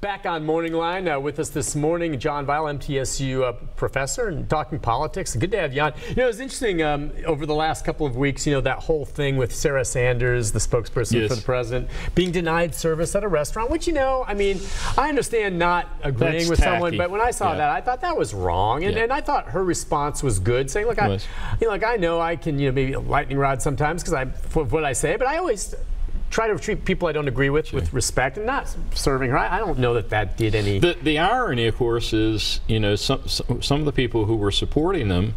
Back on MorningLine with us this morning, John Weil, MTSU professor, and talking politics. Good to have you on. You know, it was interesting over the last couple of weeks, you know, that whole thing with Sarah Sanders, the spokesperson for the president, being denied service at a restaurant, which, you know, I mean, I understand not agreeing with someone, but when I saw that, I thought that was wrong. And I thought her response was good, saying, look, I know I can, you know, maybe lightning rod sometimes because for what I say, but I always try to treat people I don't agree with respect, and not serving her. I don't know that did any. The irony, of course, is, you know, some of the people who were supporting them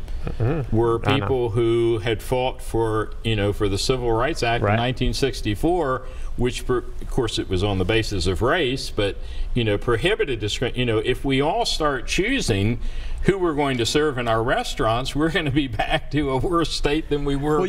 were people who had fought for, you know, for the Civil Rights Act in 1964, which, of course, it was on the basis of race, but, you know, prohibited discrimination. You know, if we all start choosing who we're going to serve in our restaurants, we're going to be back to a worse state than we were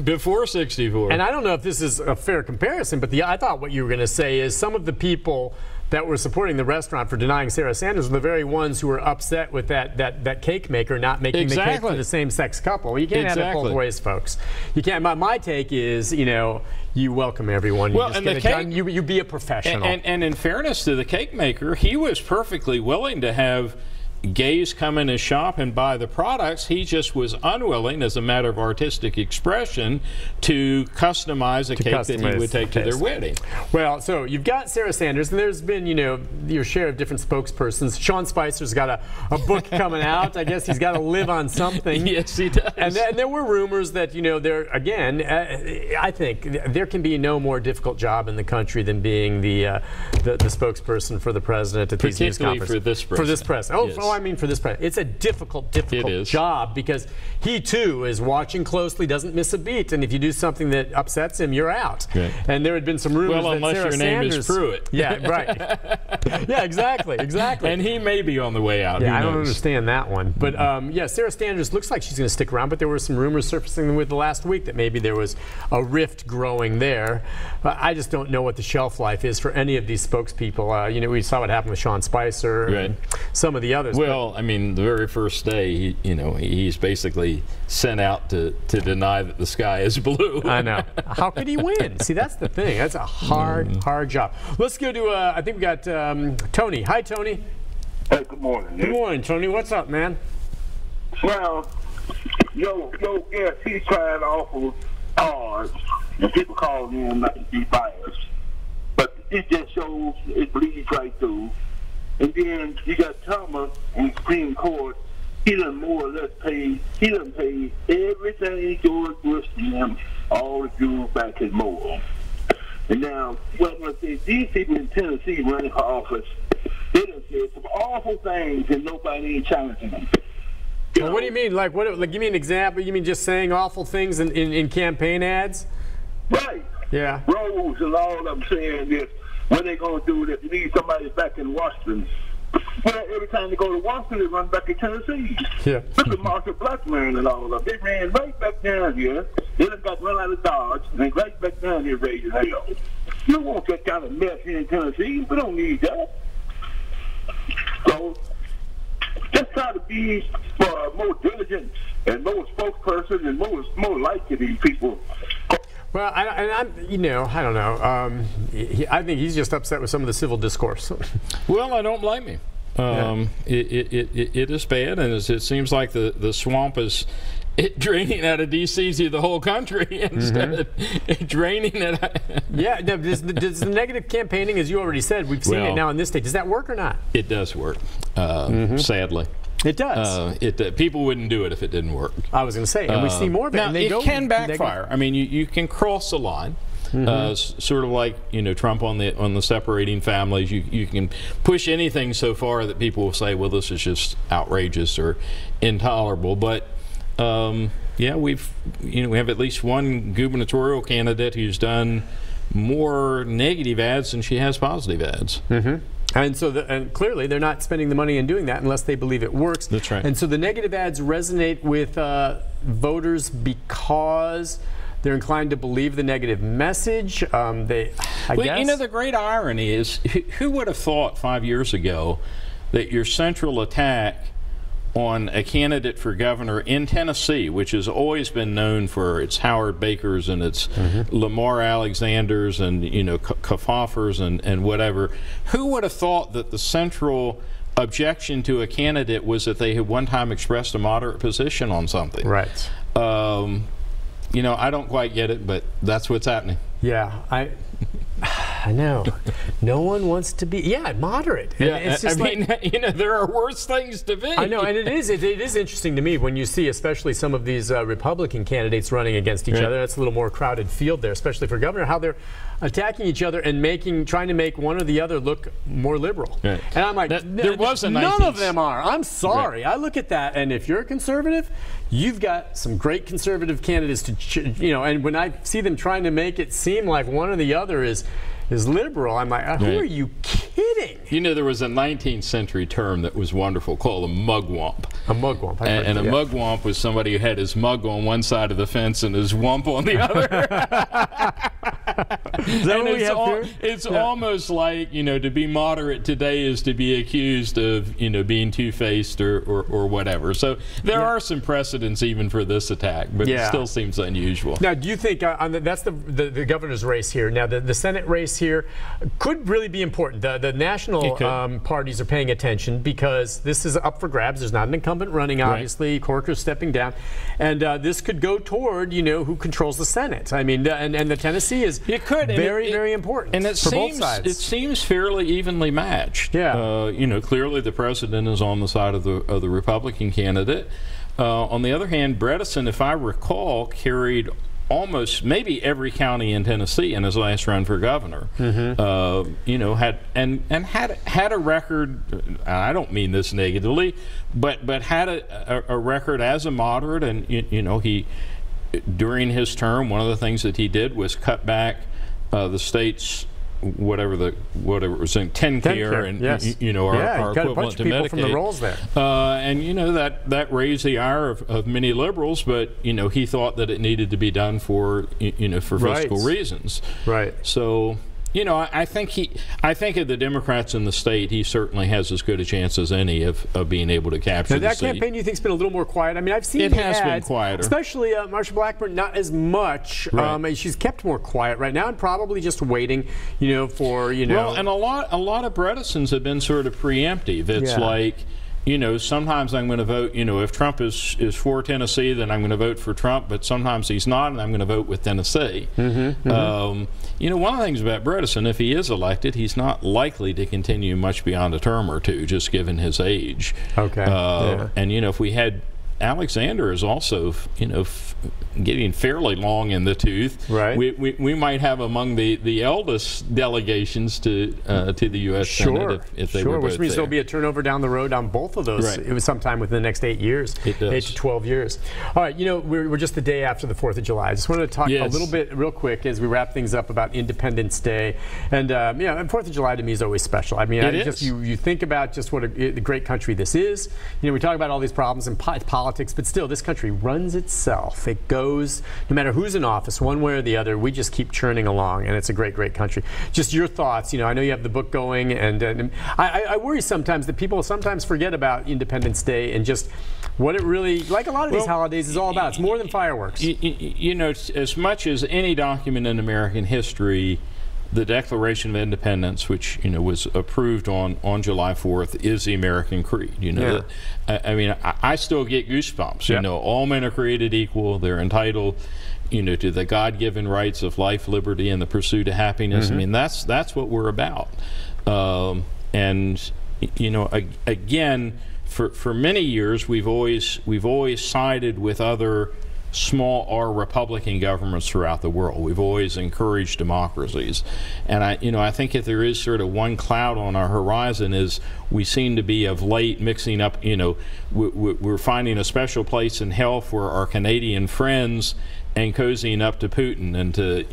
before 64. And I don't know if this is a fair comparison, but I thought what you were going to say is some of the people that were supporting the restaurant for denying Sarah Sanders were the very ones who were upset with that cake maker not making the cake for the same-sex couple. You can't have it both ways, folks. You can't. My take is, you know, you welcome everyone. You just get it done. You be a professional. And in fairness to the cake maker, he was perfectly willing to have gays come in his shop and buy the products. He just was unwilling, as a matter of artistic expression, to customize a cake that he would take to their wedding. Well, so you've got Sarah Sanders, and there's been, you know, your share of different spokespersons. Sean Spicer's got a book coming out. I guess he's got to live on something. Yes, he does. And there were rumors that, you know, again, I think there can be no more difficult job in the country than being the spokesperson for the president at these news conferences. For this president. For this president. Oh, I mean, for this president. It's a difficult job because he, too, is watching closely, doesn't miss a beat. And if you do something that upsets him, you're out. Right. And there had been some rumors that unless Sarah your name Sanders, is Pruitt. Yeah, right. Yeah, exactly. And he may be on the way out. Yeah, I don't understand that one. But, yeah, Sarah Sanders looks like she's going to stick around, but there were some rumors surfacing with the last week that maybe there was a rift growing there. I just don't know what the shelf life is for any of these spokespeople. You know, we saw what happened with Sean Spicer and some of the others. Well, I mean, the very first day, he's basically sent out to deny that the sky is blue. I know. How could he win? See, that's the thing. That's a hard job. Let's go to, I think we got Tony. Hi, Tony. Hey, good morning. Good morning, Tony. What's up, man? Well, yes, he's trying awful hard, and people call him not to be biased, but it just shows it bleeds right through. And then you got Thomas in the Supreme Court. He done more or less paid. He done paid everything George Bush to him, all the Jews back and more. And now, these people in Tennessee running for office, they done said some awful things, and nobody ain't challenging them. Well, what do you mean? Like, give me an example. You mean just saying awful things in campaign ads? Right. Yeah. Rose and all I'm saying is, what they going to do if you need somebody back in Washington? Well, every time they go to Washington, they run back to Tennessee. Yeah. Look at Marshall Blackburn and all of them. They ran right back down here. They done got run out of Dodge, and they right back down here raising hell. You don't want that kind of mess here in Tennessee. We don't need that. So, just try to be more diligent and more spokesperson and more like to these people. Well, I don't know. I think he's just upset with some of the civil discourse. Well, I don't blame him. It is bad, and it seems like the swamp is draining out of D.C. to the whole country instead of draining it. Yeah, does the negative campaigning, as you already said, we've seen it now in this state. Does that work or not? It does work, sadly. It does. People wouldn't do it if it didn't work. I was going to say, and we see more of it. Now, and it can backfire. I mean, you can cross the line, sort of like Trump on the separating families. You can push anything so far that people will say, well, this is just outrageous or intolerable. But yeah, we have at least one gubernatorial candidate who's done more negative ads than she has positive ads. And so, and clearly, they're not spending the money in doing that unless they believe it works. That's right. And so the negative ads resonate with voters because they're inclined to believe the negative message. I guess. You know, the great irony is, who would have thought 5 years ago that your central attack on a candidate for governor in Tennessee, which has always been known for its Howard Bakers and its Lamar Alexanders and, you know, Kafoffers and whatever, who would have thought that the central objection to a candidate was that they had one time expressed a moderate position on something? Right. You know, I don't quite get it, but that's what's happening. Yeah, I know. No one wants to be, moderate. Yeah, it's just I mean, you know, there are worse things to be. I know, and it is interesting to me when you see, especially some of these Republican candidates running against each other. That's a little more crowded field there, especially for governor, how they're attacking each other and trying to make one or the other look more liberal. Right. And I'm like, there was a none of them are. I'm sorry. Right. I look at that, and if you're a conservative, you've got some great conservative candidates to, you know, and when I see them trying to make it seem like one or the other is liberal, I'm like, who are you kidding? You know, there was a 19th century term that was wonderful called a mugwump. A mugwump. And a mugwump was somebody who had his mug on one side of the fence and his wump on the other. Is that what we have here? It's almost like, you know, to be moderate today is to be accused of, you know, being two-faced or whatever. So there are some precedents even for this attack, but it still seems unusual. Now, do you think that's the governor's race here? Now, the Senate race here could really be important. The national parties are paying attention because this is up for grabs. There's not an incumbent running, obviously. Corker's stepping down. And this could go toward, you know, who controls the Senate. I mean, and the Tennessee is very important and for both sides. It seems fairly evenly matched. Yeah. You know, clearly the president is on the side of the Republican candidate. On the other hand, Bredesen, if I recall, carried almost maybe every county in Tennessee in his last run for governor. You know, had a record. I don't mean this negatively, but had a record as a moderate, and you know, he during his term, one of the things that he did was cut back the state's whatever it was saying, 10-care, and you know, our equivalent to Medicaid. From the rolls there. And you know, that raised the ire of many liberals, but you know, he thought that it needed to be done for fiscal reasons. Right. So, you know, I think of the Democrats in the state, he certainly has as good a chance as any of being able to capture the that seat. campaign, you think, has been a little more quiet? I mean, I've seen it has been quieter, especially Marsha Blackburn. Not as much. Right. She's kept more quiet right now, and probably just waiting, you know, for Well, and a lot of Bredesens have been sort of preemptive. It's like, you know, sometimes I'm going to vote, you know, if Trump is for Tennessee, then I'm going to vote for Trump, but sometimes he's not, and I'm going to vote with Tennessee. You know, one of the things about Bredesen, if he is elected, he's not likely to continue much beyond a term or two, just given his age. Okay. And, you know, if we had Alexander is also, you know, getting fairly long in the tooth. Right. We might have among the eldest delegations to the U.S. Senate if they were both which means there'll be a turnover down the road on both of those. Right. It was sometime within the next 8 years. It does. 8 to 12 years. All right, you know, we're just the day after the 4th of July. I just wanted to talk a little bit real quick as we wrap things up about Independence Day. And, yeah, and 4th of July to me is always special. I mean, you think about just what a great country this is. You know, we talk about all these problems and politics, but still, this country runs itself. It goes, no matter who's in office, one way or the other, we just keep churning along, and it's a great, great country. Just your thoughts. You know, I know you have the book going, and I worry sometimes that people sometimes forget about Independence Day and just what it really, like a lot of these holidays, is all about. It's more than fireworks. You know, as much as any document in American history, the Declaration of Independence, which, you know, was approved on July 4th, is the American creed. You know, I mean, I still get goosebumps. You know, all men are created equal. They're entitled, you know, to the God-given rights of life, liberty, and the pursuit of happiness. I mean, that's what we're about. And you know, again, for many years, we've always sided with other small R Republican governments throughout the world. We've always encouraged democracies, and I think if there is sort of one cloud on our horizon, is we seem to be of late mixing up. You know, we're finding a special place in hell for our Canadian friends and cozying up to Putin and to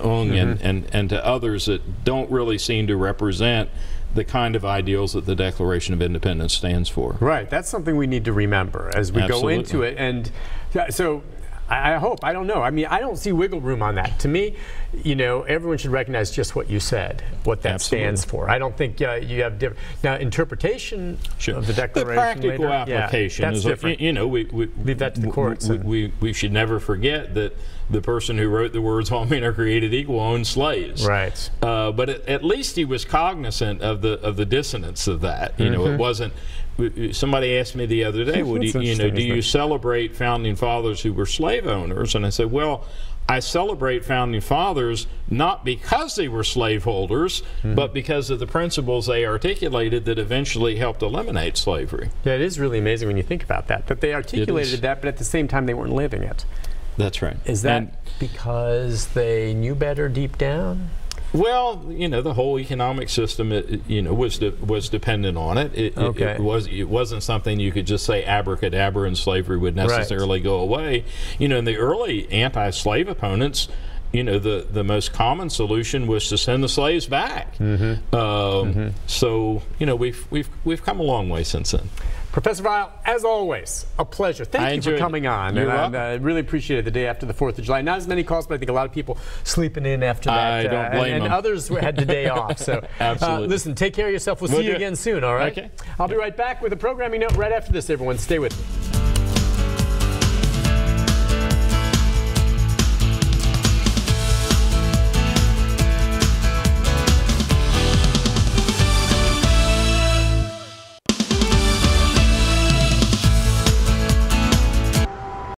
Ung and to others that don't really seem to represent the kind of ideals that the Declaration of Independence stands for. Right. That's something we need to remember as we go into it. And so I hope. I don't know. I mean, I don't see wiggle room on that. To me, you know, everyone should recognize just what you said, what that stands for. I don't think you have different. Now, interpretation of the Declaration. The practical later, application that's is different. You know, we leave that to the courts. We should never forget that the person who wrote the words "all men are created equal" owned slaves. Right. But at least he was cognizant of the dissonance of that. You know, it wasn't. Somebody asked me the other day, well, do you celebrate founding fathers who were slave owners? And I said, well, I celebrate founding fathers not because they were slaveholders, but because of the principles they articulated that eventually helped eliminate slavery. Yeah, it is really amazing when you think about that. That they articulated that, but at the same time they weren't living it. That's right. Is that because they knew better deep down? Well, you know, the whole economic system, you know, was dependent on it. It wasn't something you could just say abracadabra and slavery would necessarily go away. You know, in the early anti-slave opponents, you know, the most common solution was to send the slaves back. So, you know, we've come a long way since then. Professor Weil, as always, a pleasure. Thank you for coming on. You're and welcome. I really appreciate it the day after the 4th of July. Not as many calls, but I think a lot of people sleeping in after that. I don't blame them. And others had the day off. So, absolutely. Listen, take care of yourself. We'll see you again soon, all right? Okay. I'll be right back with a programming note right after this, everyone. Stay with me.